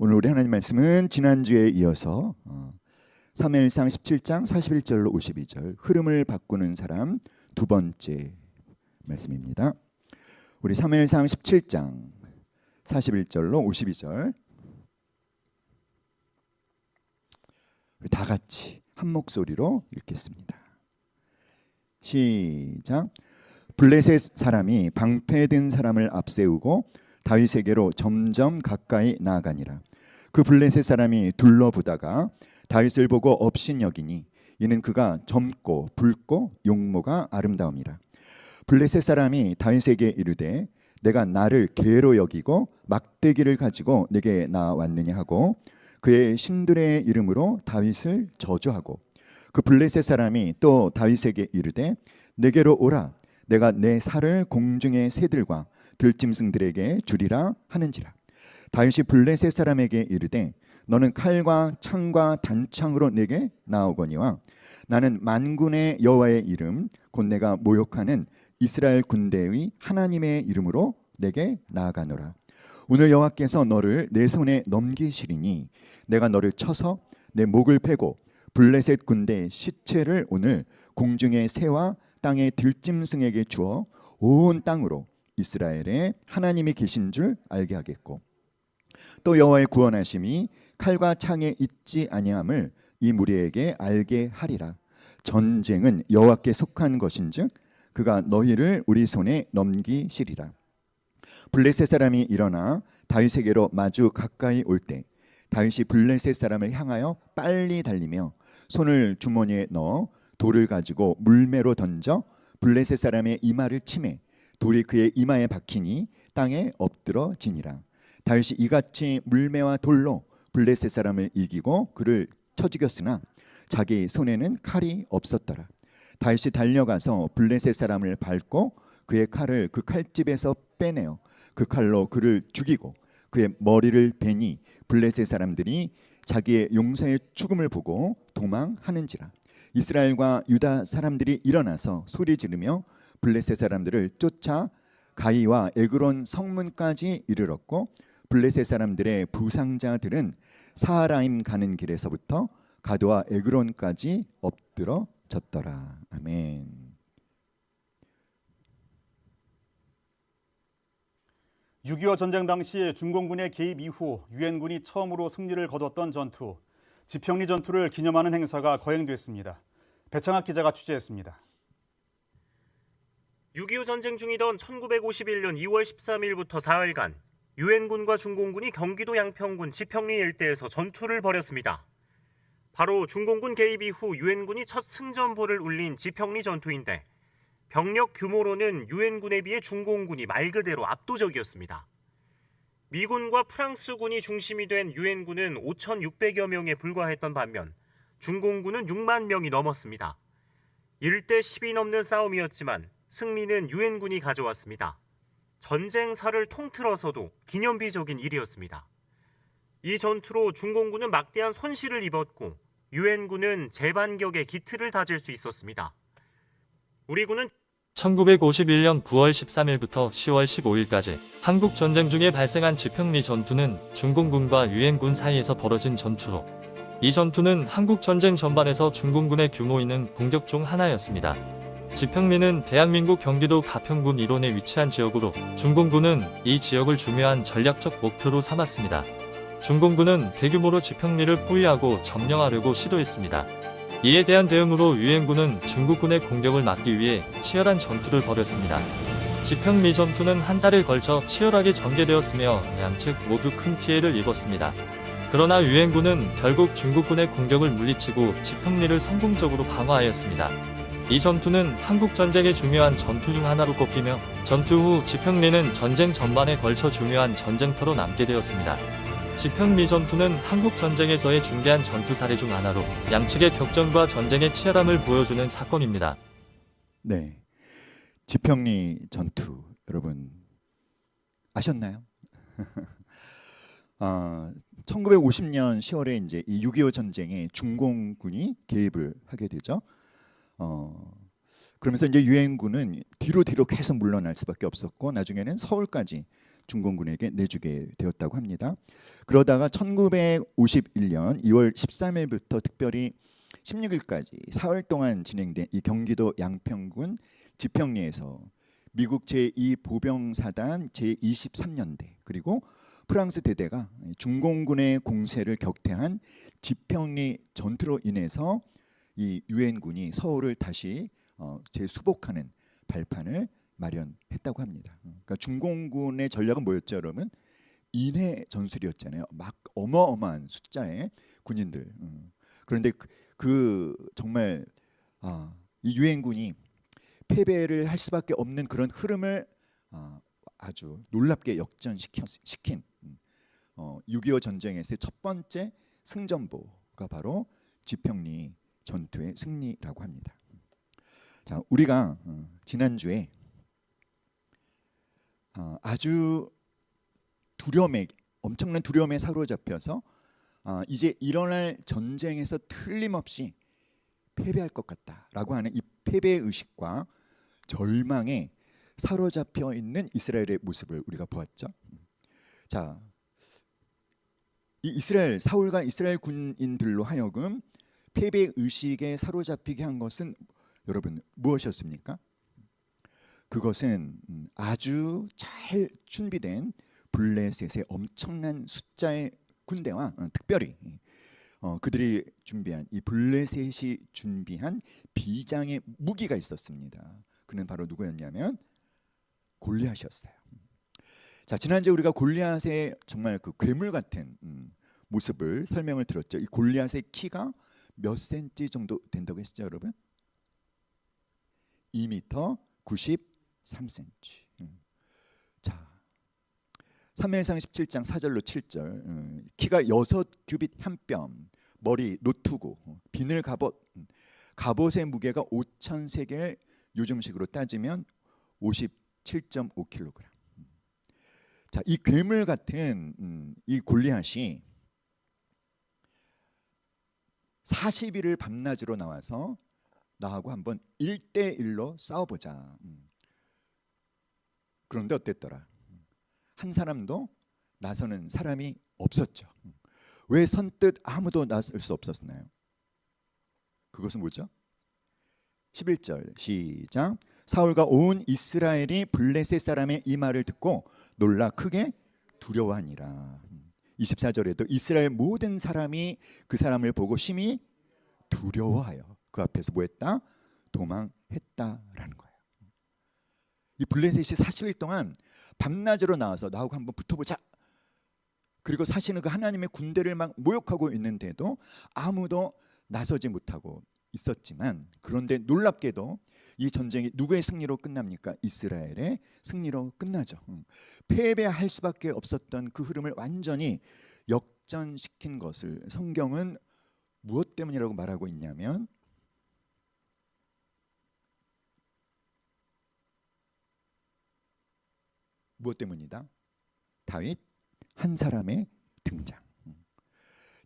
오늘 우리 하나님 말씀은 지난주에 이어서 사무엘상 17장 41절로 52절 흐름을 바꾸는 사람 두 번째 말씀입니다. 우리 사무엘상 17장 41절로 52절 다 같이 한 목소리로 읽겠습니다. 시작. 블레셋 사람이 방패든 사람을 앞세우고 다윗에게로 점점 가까이 나아가니라. 그 블레셋 사람이 둘러보다가 다윗을 보고 업신여기니 이는 그가 젊고 붉고 용모가 아름다움이라. 블레셋 사람이 다윗에게 이르되 내가 나를 개로 여기고 막대기를 가지고 내게 나왔느냐 하고 그의 신들의 이름으로 다윗을 저주하고 그 블레셋 사람이 또 다윗에게 이르되 내게로 오라. 내가 내 살을 공중의 새들과 들짐승들에게 주리라 하는지라. 다윗이 블레셋 사람에게 이르되 너는 칼과 창과 단창으로 내게 나오거니와 나는 만군의 여호와의 이름 곧 내가 모욕하는 이스라엘 군대의 하나님의 이름으로 내게 나아가노라. 오늘 여호와께서 너를 내 손에 넘기시리니 내가 너를 쳐서 내 목을 베고 블레셋 군대의 시체를 오늘 공중의 새와 땅의 들짐승에게 주어 온 땅으로 이스라엘에 하나님이 계신 줄 알게 하겠고 또 여호와의 구원하심이 칼과 창에 있지 아니함을 이 무리에게 알게 하리라. 전쟁은 여호와께 속한 것인즉 그가 너희를 우리 손에 넘기시리라. 블레셋 사람이 일어나 다윗에게로 마주 가까이 올 때 다윗이 블레셋 사람을 향하여 빨리 달리며 손을 주머니에 넣어 돌을 가지고 물매로 던져 블레셋 사람의 이마를 치매 돌이 그의 이마에 박히니 땅에 엎드러지니라. 다윗이 이같이 물매와 돌로 블레셋 사람을 이기고 그를 쳐 죽였으나 자기 손에는 칼이 없었더라. 다윗이 달려가서 블레셋 사람을 밟고 그의 칼을 그 칼집에서 빼내어 그 칼로 그를 죽이고 그의 머리를 베니 블레셋 사람들이 자기의 용사의 죽음을 보고 도망하는지라. 이스라엘과 유다 사람들이 일어나서 소리 지르며 블레셋 사람들을 쫓아 가이와 에그론 성문까지 이르렀고 블레셋 사람들의 부상자들은 사하라임 가는 길에서부터 가드와 에그론까지 엎드러졌더라. 아멘. 6.25 전쟁 당시 중공군의 개입 이후 유엔군이 처음으로 승리를 거뒀던 전투, 지평리 전투를 기념하는 행사가 거행됐습니다. 배창학 기자가 취재했습니다. 6.25 전쟁 중이던 1951년 2월 13일부터 사흘간 유엔군과 중공군이 경기도 양평군 지평리 일대에서 전투를 벌였습니다. 바로 중공군 개입 이후 유엔군이 첫 승전보를 울린 지평리 전투인데 병력 규모로는 유엔군에 비해 중공군이 말 그대로 압도적이었습니다. 미군과 프랑스군이 중심이 된 유엔군은 5,600여 명에 불과했던 반면 중공군은 6만 명이 넘었습니다. 1대 10이 넘는 싸움이었지만 승리는 유엔군이 가져왔습니다. 전쟁사를 통틀어서도 기념비적인 일이었습니다. 이 전투로 중공군은 막대한 손실을 입었고 유엔군은 재반격의 기틀을 다질 수 있었습니다. 우리 군은 1951년 9월 13일부터 10월 15일까지 한국 전쟁 중에 발생한 지평리 전투는 중공군과 유엔군 사이에서 벌어진 전투로 이 전투는 한국 전쟁 전반에서 중공군의 규모 있는 공격 중 하나였습니다. 지평리는 대한민국 경기도 가평군 일원에 위치한 지역으로 중공군은 이 지역을 중요한 전략적 목표로 삼았습니다. 중공군은 대규모로 지평리를 포위하고 점령하려고 시도했습니다. 이에 대한 대응으로 유엔군은 중국군의 공격을 막기 위해 치열한 전투를 벌였습니다. 지평리 전투는 한 달에 걸쳐 치열하게 전개되었으며 양측 모두 큰 피해를 입었습니다. 그러나 유엔군은 결국 중국군의 공격을 물리치고 지평리를 성공적으로 방어하였습니다. 이 전투는 한국 전쟁의 중요한 전투 중 하나로 꼽히며 전투 후 지평리는 전쟁 전반에 걸쳐 중요한 전쟁터로 남게 되었습니다. 지평리 전투는 한국 전쟁에서의 중대한 전투 사례 중 하나로 양측의 격전과 전쟁의 치열함을 보여주는 사건입니다. 네, 지평리 전투 여러분 아셨나요? 1950년 10월에 이제 이 6.25 전쟁에 중공군이 개입을 하게 되죠. 그러면서 이제 유엔군은 뒤로 계속 물러날 수밖에 없었고 나중에는 서울까지 중공군에게 내주게 되었다고 합니다. 그러다가 1951년 2월 13일부터 특별히 16일까지 사흘 동안 진행된 이 경기도 양평군 지평리에서 미국 제2보병사단 제23년대 그리고 프랑스 대대가 중공군의 공세를 격퇴한 지평리 전투로 인해서 이 유엔군이 서울을 다시 재수복하는 발판을 마련했다고 합니다. 그러니까 중공군의 전략은 뭐였죠, 여러분? 인해 전술이었잖아요. 막 어마어마한 숫자의 군인들. 그런데 정말 이 유엔군이 패배를 할 수밖에 없는 그런 흐름을 아주 놀랍게 역전시킨 6.25 전쟁에서의 첫 번째 승전보가 바로 지평리 전투의 승리라고 합니다. 자, 우리가 지난주에 아주 엄청난 두려움에 사로잡혀서 이제 일어날 전쟁에서 틀림없이 패배할 것 같다라고 하는 이 패배 의식과 절망에 사로잡혀 있는 이스라엘의 모습을 우리가 보았죠. 자, 이 사울과 이스라엘 군인들로 하여금 패배 의식에 사로잡히게 한 것은 여러분 무엇이었습니까? 그것은 아주 잘 준비된 블레셋의 엄청난 숫자의 군대와 특별히 그들이 준비한 이 블레셋이 준비한 비장의 무기가 있었습니다. 그는 바로 누구였냐면 골리앗이었어요. 자, 지난주에 우리가 골리앗의 정말 그 괴물 같은 모습을 설명을 들었죠. 이 골리앗의 키가 몇 센치 정도 된다고 했죠, 여러분? 2m 93cm. 자, 3일상 17장 4절로 7절. 키가 6규빗 한 뼘, 머리 노투고, 비늘 갑옷. 갑옷의 무게가 5,000세겔, 요즘식으로 따지면 57.5kg. 자, 이 괴물 같은 이 골리앗이 40일을 밤낮으로 나와서 나하고 한번 1대1로 싸워보자. 그런데 어땠더라? 한 사람도 나서는 사람이 없었죠. 왜 선뜻 아무도 나설 수 없었나요? 그것은 뭐죠? 11절 시작. 사울과 온 이스라엘이 블레셋 사람의 이 말을 듣고 놀라 크게 두려워하니라. 24절에도 이스라엘 모든 사람이 그 사람을 보고 심히 두려워하여 그 앞에서 뭐했다? 도망했다라는 거예요. 이 블레셋이 40일 동안 밤낮으로 나와서 나하고 한번 붙어보자. 그리고 사실은 그 하나님의 군대를 막 모욕하고 있는데도 아무도 나서지 못하고 있었지만, 그런데 놀랍게도 이 전쟁이 누구의 승리로 끝납니까? 이스라엘의 승리로 끝나죠. 패배할 수밖에 없었던 그 흐름을 완전히 역전시킨 것을 성경은 무엇 때문이라고 말하고 있냐면 무엇 때문이다? 다윗 한 사람의 등장.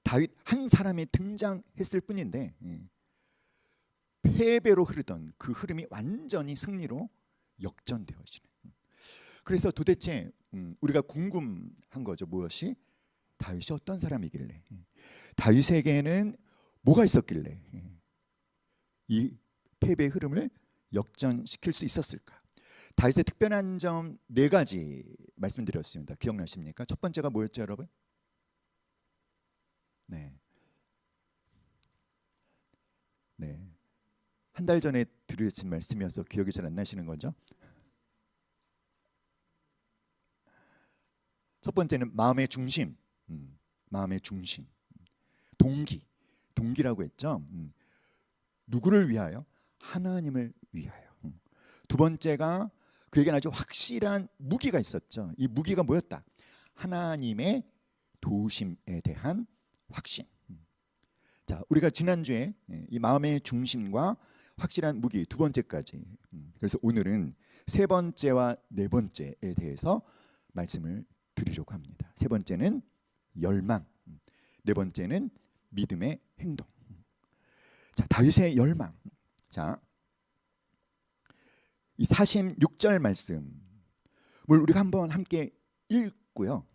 다윗 한 사람이 등장했을 뿐인데 패배로 흐르던 그 흐름이 완전히 승리로 역전되어지는. 그래서 도대체 우리가 궁금한 거죠. 무엇이? 다윗이 어떤 사람이길래, 다윗에게는 뭐가 있었길래 이 패배의 흐름을 역전시킬 수 있었을까? 다윗의 특별한 점 4가지 말씀드렸습니다. 기억나십니까? 첫 번째가 뭐였죠, 여러분? 네. 한 달 전에 들으신 말씀이어서 기억이 잘 안 나시는 거죠? 첫 번째는 마음의 중심, 마음의 중심, 동기라고 했죠. 누구를 위하여? 하나님을 위하여. 두 번째가 그에게는 아주 확실한 무기가 있었죠. 이 무기가 뭐였다? 하나님의 도우심에 대한 확신. 자, 우리가 지난주에 이 마음의 중심과 확실한 무기 두 번째까지, 그래서 오늘은 세 번째와 네 번째에 대해서 말씀을 드리려고 합니다. 세 번째는 열망, 네 번째는 믿음의 행동. 자, 다윗의 열망. 자, 이 46절 말씀을 우리가 한번 함께 읽고요.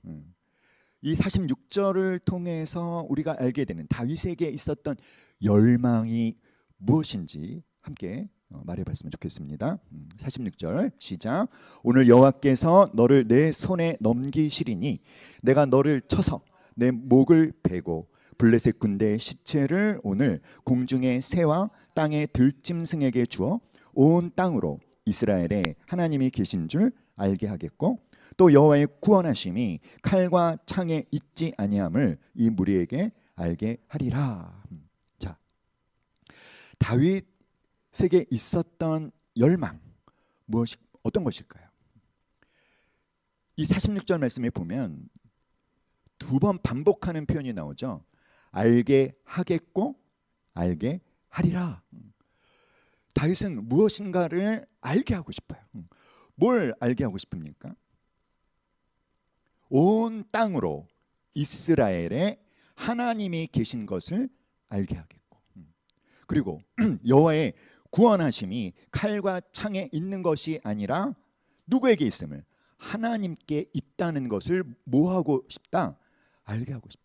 이 46절을 통해서 우리가 알게 되는 다윗에게 있었던 열망이 무엇인지 함께 말해봤으면 좋겠습니다. 46절 시작. 오늘 여호와께서 너를 내 손에 넘기시리니 내가 너를 쳐서 내 목을 베고 블레셋 군대의 시체를 오늘 공중의 새와 땅의 들짐승에게 주어 온 땅으로 이스라엘에 하나님이 계신 줄 알게 하겠고 또 여호와의 구원하심이 칼과 창에 있지 아니함을 이 무리에게 알게 하리라. 자, 다윗에게 있었던 열망 어떤 것일까요? 이 46절 말씀에 보면 두 번 반복하는 표현이 나오죠. 알게 하겠고 알게 하리라. 다윗은 무엇인가를 알게 하고 싶어요. 뭘 알게 하고 싶습니까? 온 땅으로 이스라엘에 하나님이 계신 것을 알게 하겠고, 그리고 여호와의 구원하심이 칼과 창에 있는 것이 아니라 누구에게 있음을, 하나님께 있다는 것을 뭐 하고 싶다? 알게 하고 싶다.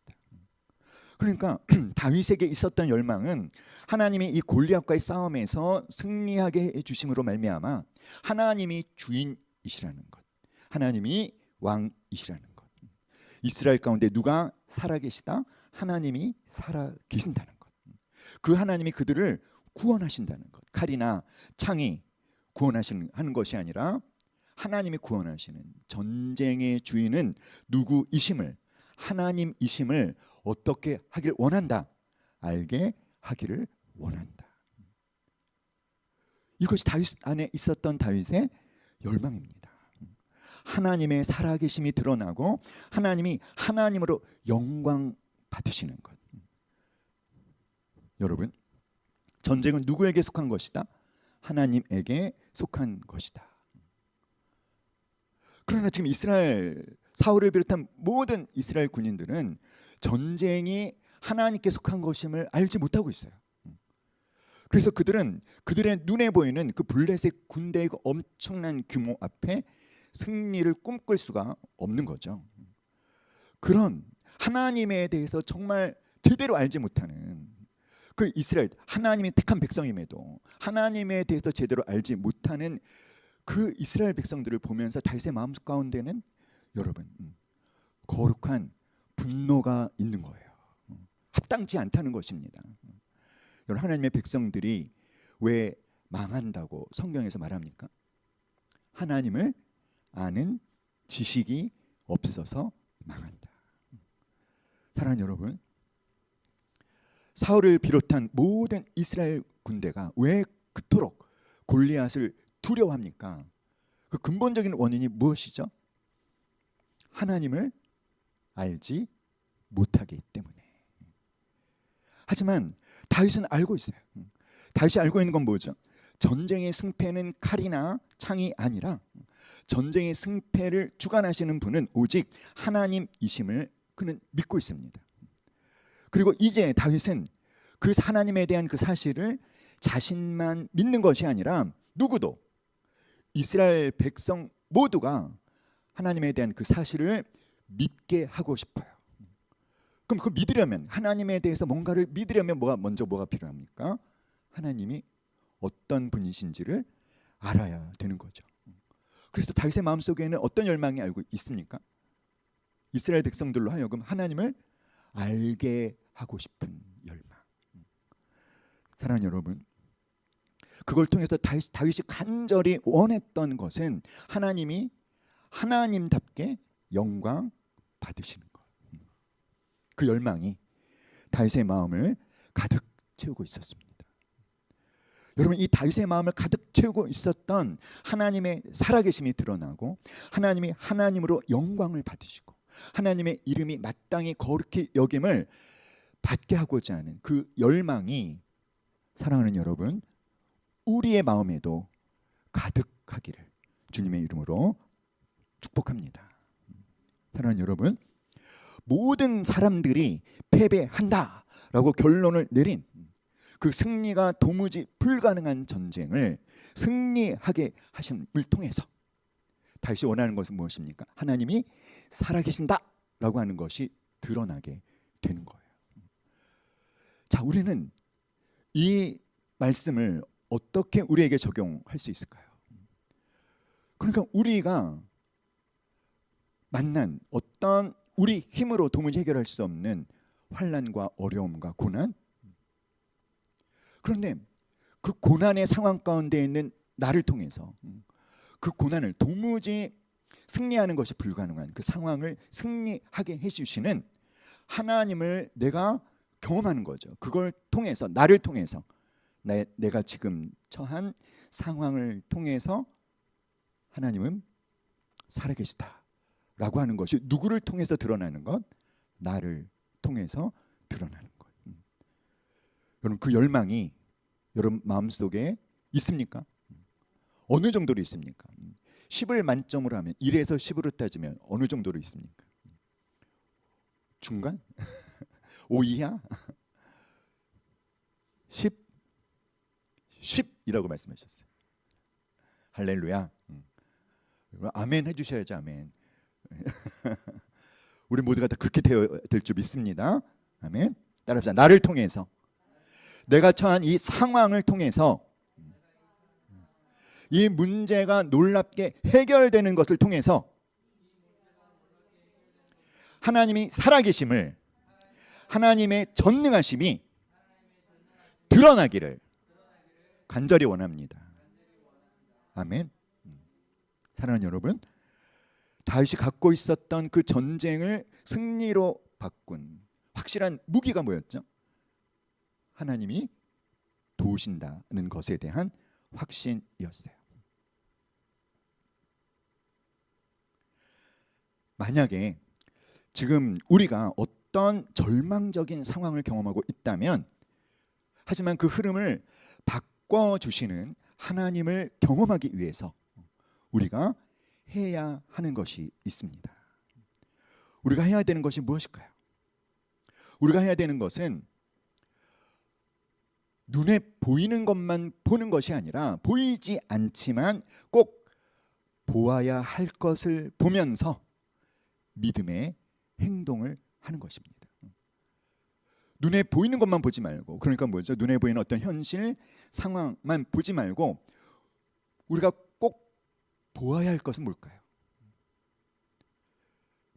그러니까 다윗에게 있었던 열망은 하나님이 이 골리앗과의 싸움에서 승리하게 해주심으로 말미암아 하나님이 주인이시라는 것, 하나님이 왕이시라는 것, 이스라엘 가운데 누가 살아계시다? 하나님이 살아계신다는 것, 그 하나님이 그들을 구원하신다는 것. 칼이나 창이 구원하시는 것이 아니라 하나님이 구원하시는 전쟁의 주인은 누구이심을, 하나님이심을 어떻게 하길 원한다? 알게 하기를 원한다. 이것이 다윗 안에 있었던 다윗의 열망입니다. 하나님의 살아계심이 드러나고 하나님이 하나님으로 영광 받으시는 것. 여러분, 전쟁은 누구에게 속한 것이다? 하나님에게 속한 것이다. 그러나 지금 이스라엘, 사울을 비롯한 모든 이스라엘 군인들은 전쟁이 하나님께 속한 것임을 알지 못하고 있어요. 그래서 그들은 그들의 눈에 보이는 그 블레셋 군대의 그 엄청난 규모 앞에 승리를 꿈꿀 수가 없는 거죠. 그런 하나님에 대해서 정말 제대로 알지 못하는 그 이스라엘, 하나님이 택한 백성임에도 하나님에 대해서 제대로 알지 못하는 그 이스라엘 백성들을 보면서 다윗의 마음 가운데는 여러분 거룩한 분노가 있는 거예요. 합당치 않다는 것입니다. 여러분, 하나님의 백성들이 왜 망한다고 성경에서 말합니까? 하나님을 아는 지식이 없어서 망한다. 사랑하는 여러분, 사울을 비롯한 모든 이스라엘 군대가 왜 그토록 골리앗을 두려워합니까? 그 근본적인 원인이 무엇이죠? 하나님을 알지 못하기 때문에. 하지만 다윗은 알고 있어요. 다윗이 알고 있는 건 뭐죠? 전쟁의 승패는 칼이나 창이 아니라 전쟁의 승패를 주관하시는 분은 오직 하나님이심을 그는 믿고 있습니다. 그리고 이제 다윗은 그 하나님에 대한 그 사실을 자신만 믿는 것이 아니라 누구도, 이스라엘 백성 모두가 하나님에 대한 그 사실을 믿게 하고 싶어요. 그럼 그 믿으려면, 하나님에 대해서 뭔가를 믿으려면 뭐가 필요합니까? 하나님이 어떤 분이신지를 알아야 되는 거죠. 그래서 다윗의 마음속에는 어떤 열망이 알고 있습니까? 이스라엘 백성들로 하여금 하나님을 알게 하고 싶은 열망. 사랑하는 여러분, 그걸 통해서 다윗이 간절히 원했던 것은 하나님이 하나님답게 영광 받으시는 것. 그 열망이 다윗의 마음을 가득 채우고 있었습니다. 여러분, 이 다윗의 마음을 가득 채우고 있었던 하나님의 살아계심이 드러나고 하나님이 하나님으로 영광을 받으시고 하나님의 이름이 마땅히 거룩히 여김을 받게 하고자 하는 그 열망이, 사랑하는 여러분, 우리의 마음에도 가득하기를 주님의 이름으로 축복합니다. 사랑하는 여러분, 모든 사람들이 패배한다라고 결론을 내린 그 승리가 도무지 불가능한 전쟁을 승리하게 하심을 통해서 다윗이 원하는 것은 무엇입니까? 하나님이 살아계신다라고 하는 것이 드러나게 되는 거예요. 자, 우리는 이 말씀을 어떻게 우리에게 적용할 수 있을까요? 그러니까 우리가 만난 어떤 우리 힘으로 도무지 해결할 수 없는 환난과 어려움과 고난, 그런데 그 고난의 상황 가운데 있는 나를 통해서 그 고난을 도무지 승리하는 것이 불가능한 그 상황을 승리하게 해주시는 하나님을 내가 경험하는 거죠. 그걸 통해서, 나를 통해서, 내가 지금 처한 상황을 통해서 하나님은 살아계시다라고 하는 것이 누구를 통해서 드러나는 것? 나를 통해서 드러나는 것. 여러분, 그 열망이 여러분 마음속에 있습니까? 어느 정도로 있습니까? 10을 만점으로 하면 1에서 10으로 따지면 어느 정도로 있습니까? 중간? 5 이하? 10이라고 말씀하셨어요. 할렐루야. 아멘 해주셔야죠. 아멘. 우리 모두가 다 그렇게 될 줄 믿습니다. 아멘. 따라합시다. 나를 통해서, 내가 처한 이 상황을 통해서, 이 문제가 놀랍게 해결되는 것을 통해서 하나님이 살아계심을, 하나님의 전능하심이 드러나기를 간절히 원합니다. 아멘. 사랑하는 여러분, 다윗이 갖고 있었던 그 전쟁을 승리로 바꾼 확실한 무기가 뭐였죠? 하나님이 도우신다는 것에 대한 확신이었어요. 만약에 지금 우리가 어떤 절망적인 상황을 경험하고 있다면, 하지만 그 흐름을 바꿔주시는 하나님을 경험하기 위해서 우리가 해야 하는 것이 있습니다. 우리가 해야 되는 것이 무엇일까요? 우리가 해야 되는 것은 눈에 보이는 것만 보는 것이 아니라 보이지 않지만 꼭 보아야 할 것을 보면서 믿음의 행동을 하는 것입니다. 눈에 보이는 것만 보지 말고, 그러니까 뭐죠? 눈에 보이는 어떤 현실 상황만 보지 말고 우리가 꼭 보아야 할 것은 뭘까요?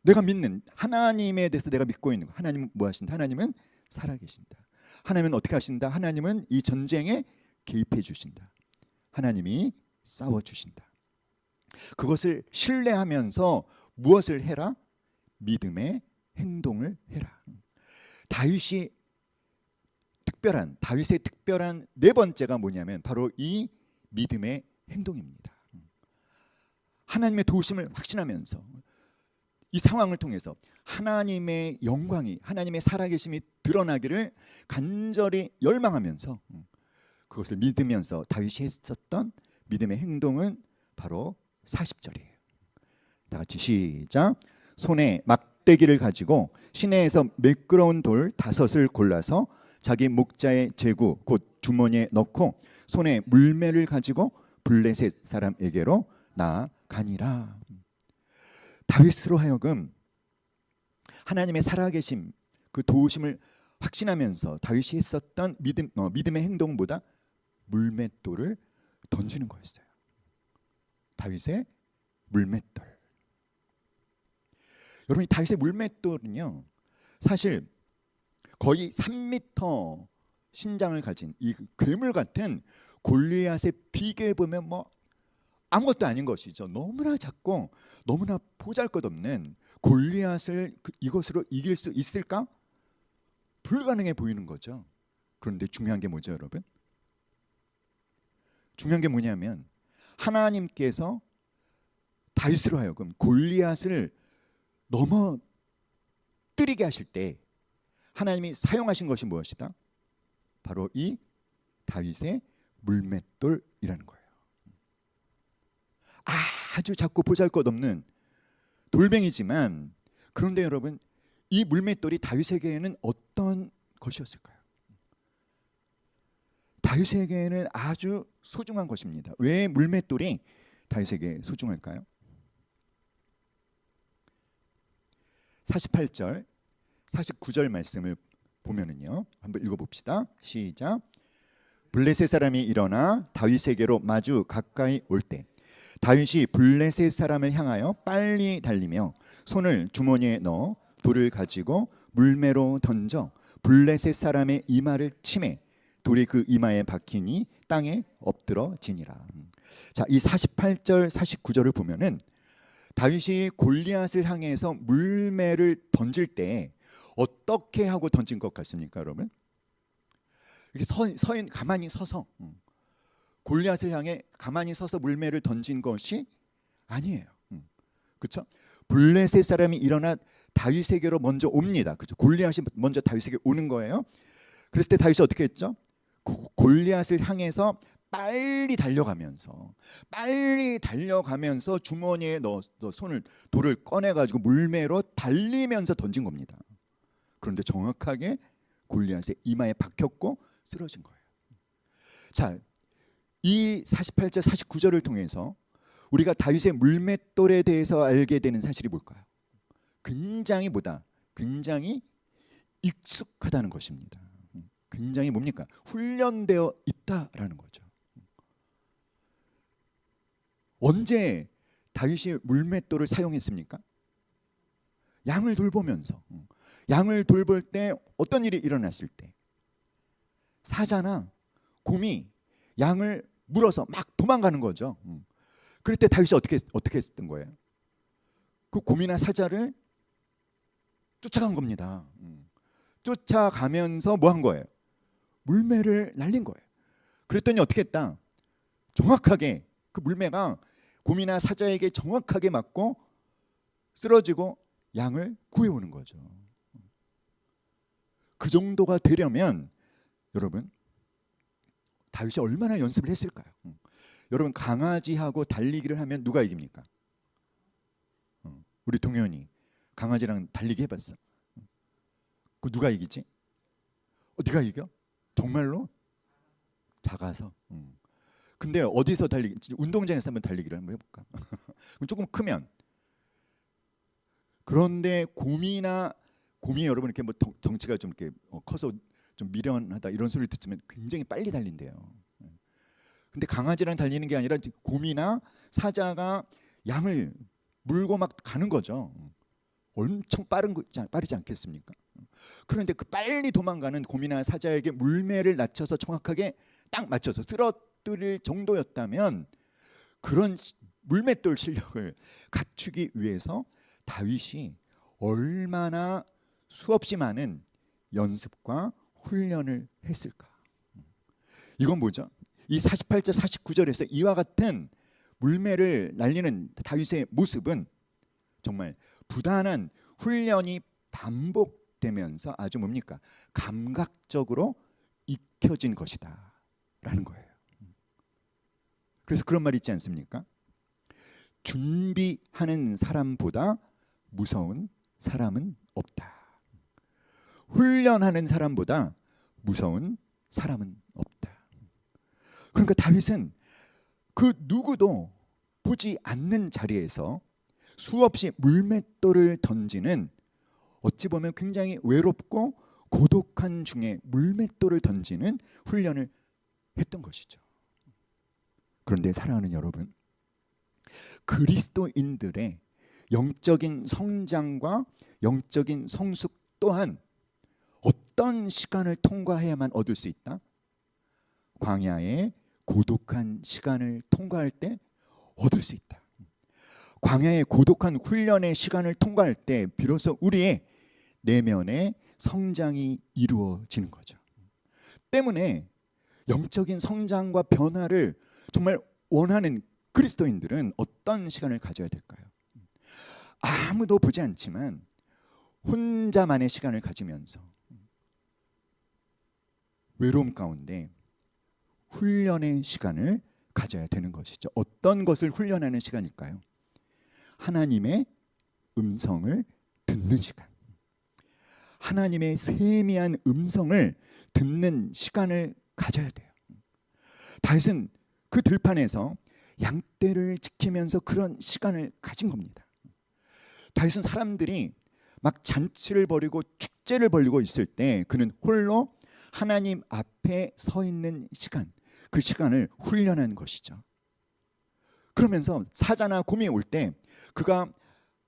내가 믿는 하나님에 대해서 내가 믿고 있는 거. 하나님은 뭐 하신다? 하나님은 살아계신다. 하나님은 어떻게 하신다? 하나님은 이 전쟁에 개입해 주신다. 하나님이 싸워 주신다. 그것을 신뢰하면서 무엇을 해라? 믿음의 행동을 해라. 다윗의 특별한 네 번째가 뭐냐면 바로 이 믿음의 행동입니다. 하나님의 도우심을 확신하면서 이 상황을 통해서 하나님의 영광이, 하나님의 살아계심이 드러나기를 간절히 열망하면서 그것을 믿으면서 다윗이 했었던 믿음의 행동은 바로 40절이에요. 다 같이 시작. 손에 막대기를 가지고 시내에서 매끄러운 돌 5을 골라서 자기 목자의 제구 곧 주머니에 넣고 손에 물매를 가지고 블레셋 사람에게로 나아가니라. 다윗으로 하여금 하나님의 살아계심, 그 도우심을 확신하면서 다윗이 했었던 믿음의 행동보다 물맷돌을 던지는 거였어요. 다윗의 물맷돌. 여러분, 이 다윗의 물맷돌은요, 사실 거의 3m 신장을 가진 이 괴물 같은 골리앗의 비교해 보면 뭐 아무것도 아닌 것이죠. 너무나 작고 너무나 보잘것없는 골리앗을 이것으로 이길 수 있을까? 불가능해 보이는 거죠. 그런데 중요한 게 뭐죠, 여러분? 중요한 게 뭐냐면 하나님께서 다윗으로 하여금 골리앗을 넘어뜨리게 하실 때 하나님이 사용하신 것이 무엇이다? 바로 이 다윗의 물맷돌이라는 거예요. 아주 작고 보잘것없는 돌멩이지만, 그런데 여러분, 이 물맷돌이 다윗에게는 어떤 것이었을까요? 다윗에게는 아주 소중한 것입니다. 왜 물맷돌이 다윗에게 소중할까요? 48절, 49절 말씀을 보면은요. 한번 읽어봅시다. 시작. 블레셋 사람이 일어나 다윗에게로 마주 가까이 올 때 다윗이 블레셋 사람을 향하여 빨리 달리며 손을 주머니에 넣어 돌을 가지고 물매로 던져 블레셋 사람의 이마를 치매 돌이 그 이마에 박히니 땅에 엎드러지니라. 자, 이 48절 49절을 보면은 다윗이 골리앗을 향해서 물매를 던질 때 어떻게 하고 던진 것 같습니까, 여러분? 이렇게 가만히 서서 골리앗을 향해 가만히 서서 물매를 던진 것이 아니에요. 그렇죠? 블레셋 사람이 일어나 다윗에게로 먼저 옵니다. 그렇죠? 골리앗이 먼저 다윗에게 오는 거예요. 그랬을 때 다윗이 어떻게 했죠? 골리앗을 향해서 빨리 달려가면서 주머니에 넣어 손을 돌을 꺼내 가지고 물매로 달리면서 던진 겁니다. 그런데 정확하게 골리앗의 이마에 박혔고 쓰러진 거예요. 자, 이 48절 49절을 통해서 우리가 다윗의 물맷돌에 대해서 알게 되는 사실이 뭘까요? 굉장히 익숙하다는 것입니다. 굉장히 뭡니까? 훈련되어 있다라는 거죠. 언제 다윗이 물맷돌을 사용했습니까? 양을 돌보면서. 양을 돌볼 때 어떤 일이 일어났을 때 사자나 곰이 양을 물어서 막 도망가는 거죠. 그럴 때 다윗이 어떻게 했던 거예요? 그 곰이나 사자를 쫓아간 겁니다. 쫓아가면서 뭐 한 거예요? 물매를 날린 거예요. 그랬더니 어떻게 했다? 정확하게 그 물매가 곰이나 사자에게 정확하게 맞고 쓰러지고 양을 구해오는 거죠. 그 정도가 되려면 여러분 다윗이 얼마나 연습을 했을까요? 여러분 강아지하고 달리기를 하면 누가 이깁니까? 우리 동현이 강아지랑 달리기 해봤어. 그 누가 이기지? 네가 이겨? 정말로? 작아서. 근데 어디서 달리기? 운동장에서 한번 달리기를 한번 해볼까? 그럼 조금 크면. 그런데 곰이 여러분 이렇게 뭐 덩치가 좀 이렇게 커서 좀 미련하다 이런 소리를 듣으면 굉장히 빨리 달린대요. 근데 강아지랑 달리는 게 아니라 곰이나 사자가 양을 물고 막 가는 거죠. 엄청 빠르지 않겠습니까? 그런데 그 빨리 도망가는 곰이나 사자에게 물매를 낮춰서 정확하게 딱 맞춰서 쓰러뜨릴 정도였다면 그런 물맷돌 실력을 갖추기 위해서 다윗이 얼마나 수없이 많은 연습과 훈련을 했을까? 이건 뭐죠? 이 48절 49절에서 이와 같은 물매를 날리는 다윗의 모습은 정말 부단한 훈련이 반복되면서 아주 뭡니까? 감각적으로 익혀진 것이다 라는 거예요. 그래서 그런 말이 있지 않습니까? 준비하는 사람보다 무서운 사람은 없다. 훈련하는 사람보다 무서운 사람은 없다. 그러니까 다윗은 그 누구도 보지 않는 자리에서 수없이 물맷돌을 던지는 어찌 보면 굉장히 외롭고 고독한 중에 물맷돌을 던지는 훈련을 했던 것이죠. 그런데 사랑하는 여러분, 그리스도인들의 영적인 성장과 영적인 성숙 또한 어떤 시간을 통과해야만 얻을 수 있다? 광야의 고독한 시간을 통과할 때 얻을 수 있다. 광야의 고독한 훈련의 시간을 통과할 때 비로소 우리의 내면의 성장이 이루어지는 거죠. 때문에 영적인 성장과 변화를 정말 원하는 그리스도인들은 어떤 시간을 가져야 될까요? 아무도 보지 않지만 혼자만의 시간을 가지면서 외로움 가운데 훈련의 시간을 가져야 되는 것이죠. 어떤 것을 훈련하는 시간일까요? 하나님의 음성을 듣는 시간. 하나님의 세미한 음성을 듣는 시간을 가져야 돼요. 다윗은 그 들판에서 양떼를 지키면서 그런 시간을 가진 겁니다. 다윗은 사람들이 막 잔치를 벌이고 축제를 벌이고 있을 때 그는 홀로 하나님 앞에 서 있는 시간, 그 시간을 훈련한 것이죠. 그러면서 사자나 곰이 올 때 그가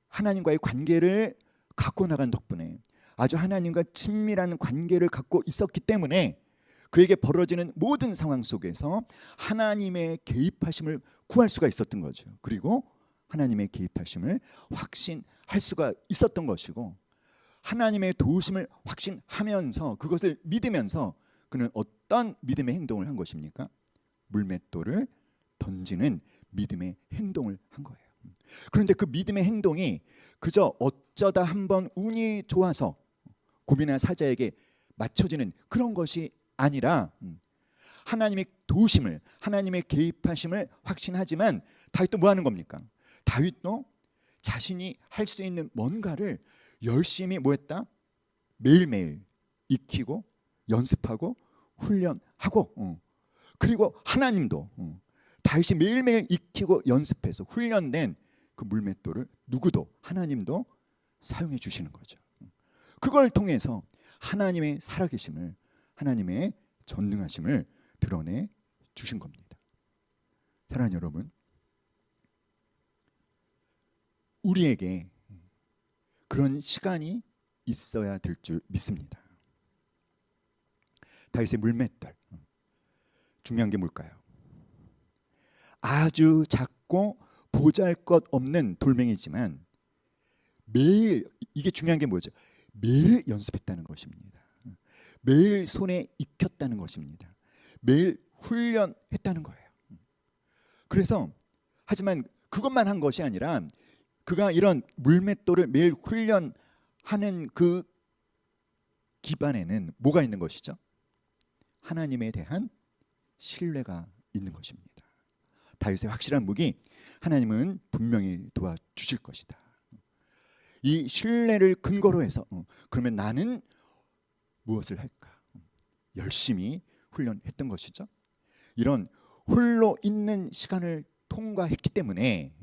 하나님과의 관계를 갖고 나간 덕분에 아주 하나님과 친밀한 관계를 갖고 있었기 때문에 그에게 벌어지는 모든 상황 속에서 하나님의 개입하심을 구할 수가 있었던 거죠. 그리고 하나님의 개입하심을 확신할 수가 있었던 것이고, 하나님의 도우심을 확신하면서 그것을 믿으면서 그는 어떤 믿음의 행동을 한 것입니까? 물맷돌을 던지는 믿음의 행동을 한 거예요. 그런데 그 믿음의 행동이 그저 어쩌다 한번 운이 좋아서 곰이나 사자에게 맞춰지는 그런 것이 아니라 하나님의 도우심을, 하나님의 개입하심을 확신하지만 다윗도 뭐 하는 겁니까? 다윗도 자신이 할 수 있는 뭔가를 열심히 뭐 했다? 매일매일 익히고 연습하고 훈련하고, 그리고 하나님도 다윗이 매일매일 익히고 연습해서 훈련된 그 물맷돌을 누구도, 하나님도 사용해 주시는 거죠. 그걸 통해서 하나님의 살아계심을, 하나님의 전능하심을 드러내 주신 겁니다. 사랑하는 여러분, 우리에게 그런 시간이 있어야 될 줄 믿습니다. 다윗의 물맷돌, 중요한 게 뭘까요? 아주 작고 보잘것없는 돌멩이지만 매일, 이게 중요한 게 뭐죠? 매일 연습했다는 것입니다. 매일 손에 익혔다는 것입니다. 매일 훈련했다는 거예요. 그래서 하지만 그것만 한 것이 아니라 그가 이런 물맷돌을 매일 훈련하는 그 기반에는 뭐가 있는 것이죠? 하나님에 대한 신뢰가 있는 것입니다. 다윗의 확실한 무기, 하나님은 분명히 도와주실 것이다. 이 신뢰를 근거로 해서 그러면 나는 무엇을 할까? 열심히 훈련했던 것이죠. 이런 홀로 있는 시간을 통과했기 때문에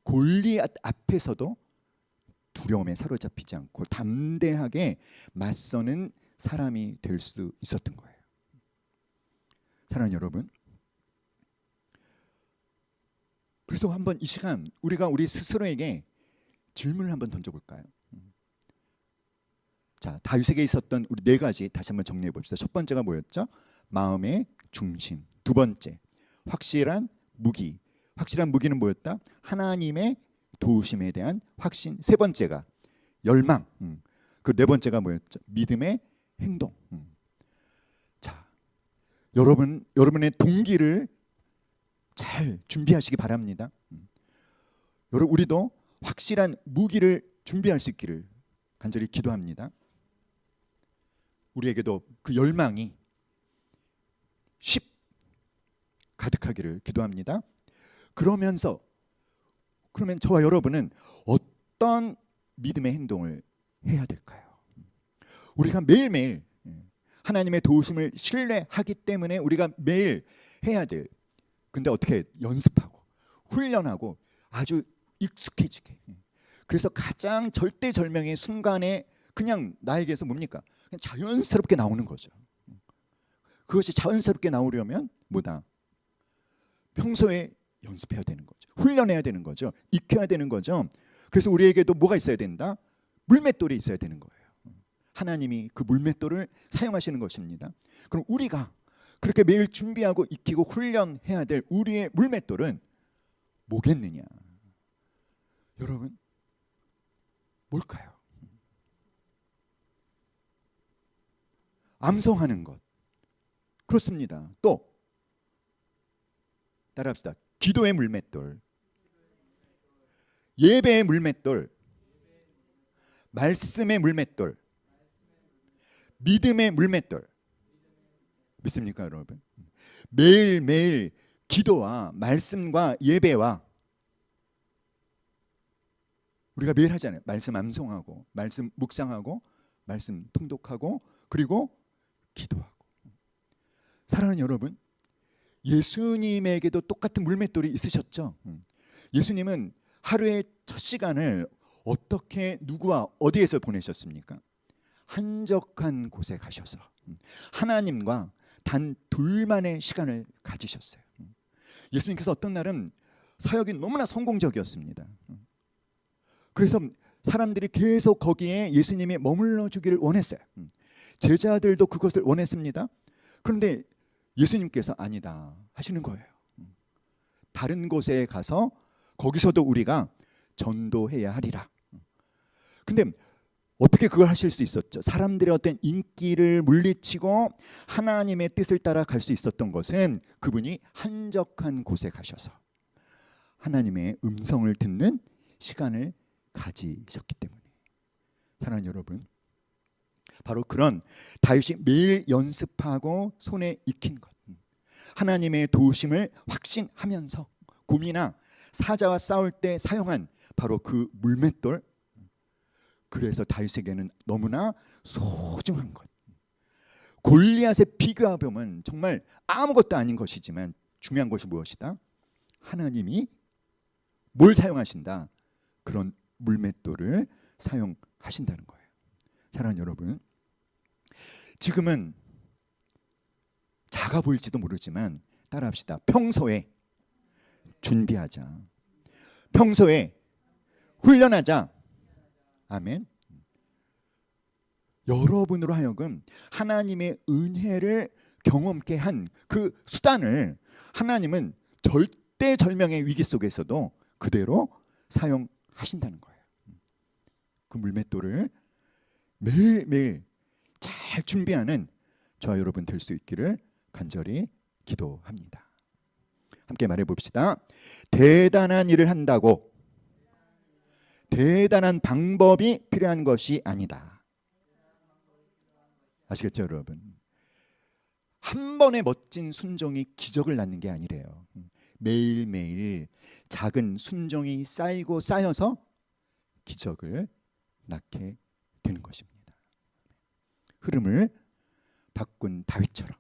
골리앗 앞에서도 두려움에 사로잡히지 않고 담대하게 맞서는 사람이 될 수 있었던 거예요. 사랑하는 여러분, 그래서 한번 이 시간 우리가 우리 스스로에게 질문을 한번 던져볼까요? 자, 다윗에게 있었던 우리 네 가지 다시 한번 정리해 봅시다. 첫 번째가 뭐였죠? 마음의 중심. 두 번째, 확실한 무기. 확실한 무기는 뭐였다? 하나님의 도우심에 대한 확신. 세 번째가 열망. 그 네 번째가 뭐였죠? 믿음의 행동. 자, 여러분의 동기를 잘 준비하시기 바랍니다. 여러분, 우리도 확실한 무기를 준비할 수 있기를 간절히 기도합니다. 우리에게도 그 열망이 가득하기를 기도합니다. 그러면 저와 여러분은 어떤 믿음의 행동을 해야 될까요? 우리가 매일매일 하나님의 도우심을 신뢰하기 때문에 우리가 매일 해야 될, 근데 어떻게 연습하고 훈련하고 아주 익숙해지게, 그래서 가장 절대절명의 순간에 그냥 나에게서 뭡니까? 그냥 자연스럽게 나오는 거죠. 그것이 자연스럽게 나오려면 뭐다? 평소에 연습해야 되는 거죠. 훈련해야 되는 거죠. 익혀야 되는 거죠. 그래서 우리에게도 뭐가 있어야 된다? 물맷돌이 있어야 되는 거예요. 하나님이 그 물맷돌을 사용하시는 것입니다. 그럼 우리가 그렇게 매일 준비하고 익히고 훈련해야 될 우리의 물맷돌은 뭐겠느냐? 여러분, 뭘까요? 암송하는 것. 그렇습니다. 또 따라합시다. 기도의 물맷돌, 예배의 물맷돌, 말씀의 물맷돌, 믿음의 물맷돌. 믿습니까, 여러분? 매일매일 기도와 말씀과 예배와, 우리가 매일 하잖아요. 말씀 암송하고, 말씀 묵상하고, 말씀 통독하고, 그리고 기도하고. 사랑하는 여러분, 예수님에게도 똑같은 물맷돌이 있으셨죠. 예수님은 하루의 첫 시간을 어떻게 누구와 어디에서 보내셨습니까? 한적한 곳에 가셔서 하나님과 단 둘만의 시간을 가지셨어요. 예수님께서 어떤 날은 사역이 너무나 성공적이었습니다. 그래서 사람들이 계속 거기에 예수님이 머물러 주기를 원했어요. 제자들도 그것을 원했습니다. 그런데 예수님께서 아니다 하시는 거예요. 다른 곳에 가서 거기서도 우리가 전도해야 하리라. 근데 어떻게 그걸 하실 수 있었죠? 사람들의 어떤 인기를 물리치고 하나님의 뜻을 따라 갈 수 있었던 것은 그분이 한적한 곳에 가셔서 하나님의 음성을 듣는 시간을 가지셨기 때문에. 사랑하는 여러분, 바로 그런 다윗이 매일 연습하고 손에 익힌 것, 하나님의 도우심을 확신하면서 곰이나 사자와 싸울 때 사용한 바로 그 물맷돌, 그래서 다윗에게는 너무나 소중한 것. 골리앗에 비교해보면 정말 아무것도 아닌 것이지만 중요한 것이 무엇이다? 하나님이 뭘 사용하신다? 그런 물맷돌을 사용하신다는 거예요. 사랑하는 여러분, 지금은 작아 보일지도 모르지만 따라합시다. 평소에 준비하자. 평소에 훈련하자. 아멘. 여러분으로 하여금 하나님의 은혜를 경험케 한 그 수단을 하나님은 절대절명의 위기 속에서도 그대로 사용하신다는 거예요. 그 물맷돌을 매일매일 잘 준비하는 저와 여러분 될 수 있기를 간절히 기도합니다. 함께 말해 봅시다. 대단한 일을 한다고 대단한 방법이 필요한 것이 아니다. 아시겠죠, 여러분? 한 번의 멋진 순종이 기적을 낳는 게 아니래요. 매일매일 작은 순종이 쌓이고 쌓여서 기적을 낳게 되는 것입니다. 흐름을 바꾼 다윗처럼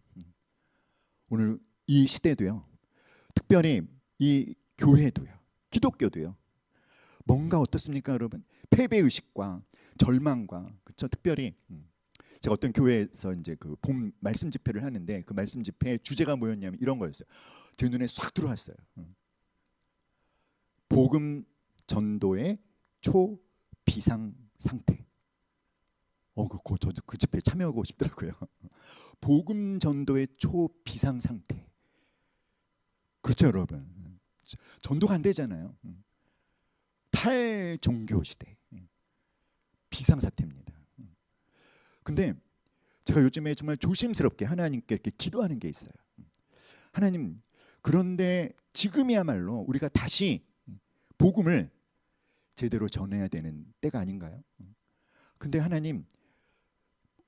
오늘 이 시대도요, 특별히 이 교회도요, 기독교도요, 뭔가 어떻습니까, 여러분? 패배의식과 절망과, 그렇죠? 특별히 제가 어떤 교회에서 이제 그 봄 말씀 집회를 하는데 그 말씀 집회 주제가 뭐였냐면 이런 거였어요. 제 눈에 싹 들어왔어요. 복음 전도의 초비상 상태. 저도 그 집회에 참여하고 싶더라고요. 복음 전도의 초비상 상태. 그렇죠, 여러분. 전도가 안 되잖아요. 탈종교 시대, 비상 사태입니다. 근데 제가 요즘에 정말 조심스럽게 하나님께 이렇게 기도하는 게 있어요. 하나님, 그런데 지금이야말로 우리가 다시 복음을 제대로 전해야 되는 때가 아닌가요? 근데 하나님,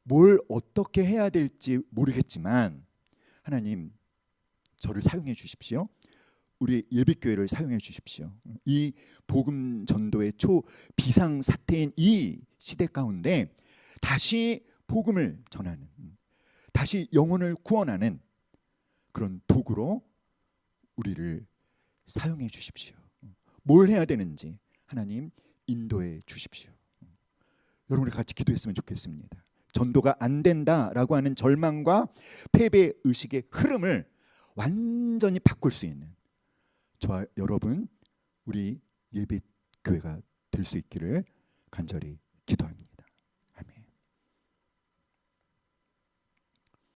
뭘 어떻게 해야 될지 모르겠지만 하나님, 저를 사용해 주십시오. 우리 예비교회를 사용해 주십시오. 이 복음 전도의 초비상 사태인 이 시대 가운데 다시 복음을 전하는, 다시 영혼을 구원하는 그런 도구로 우리를 사용해 주십시오. 뭘 해야 되는지 하나님 인도해 주십시오. 여러분이 같이 기도했으면 좋겠습니다. 전도가 안 된다라고 하는 절망과 패배 의식의 흐름을 완전히 바꿀 수 있는 저와 여러분, 우리 예비교회가 될 수 있기를 간절히 기도합니다.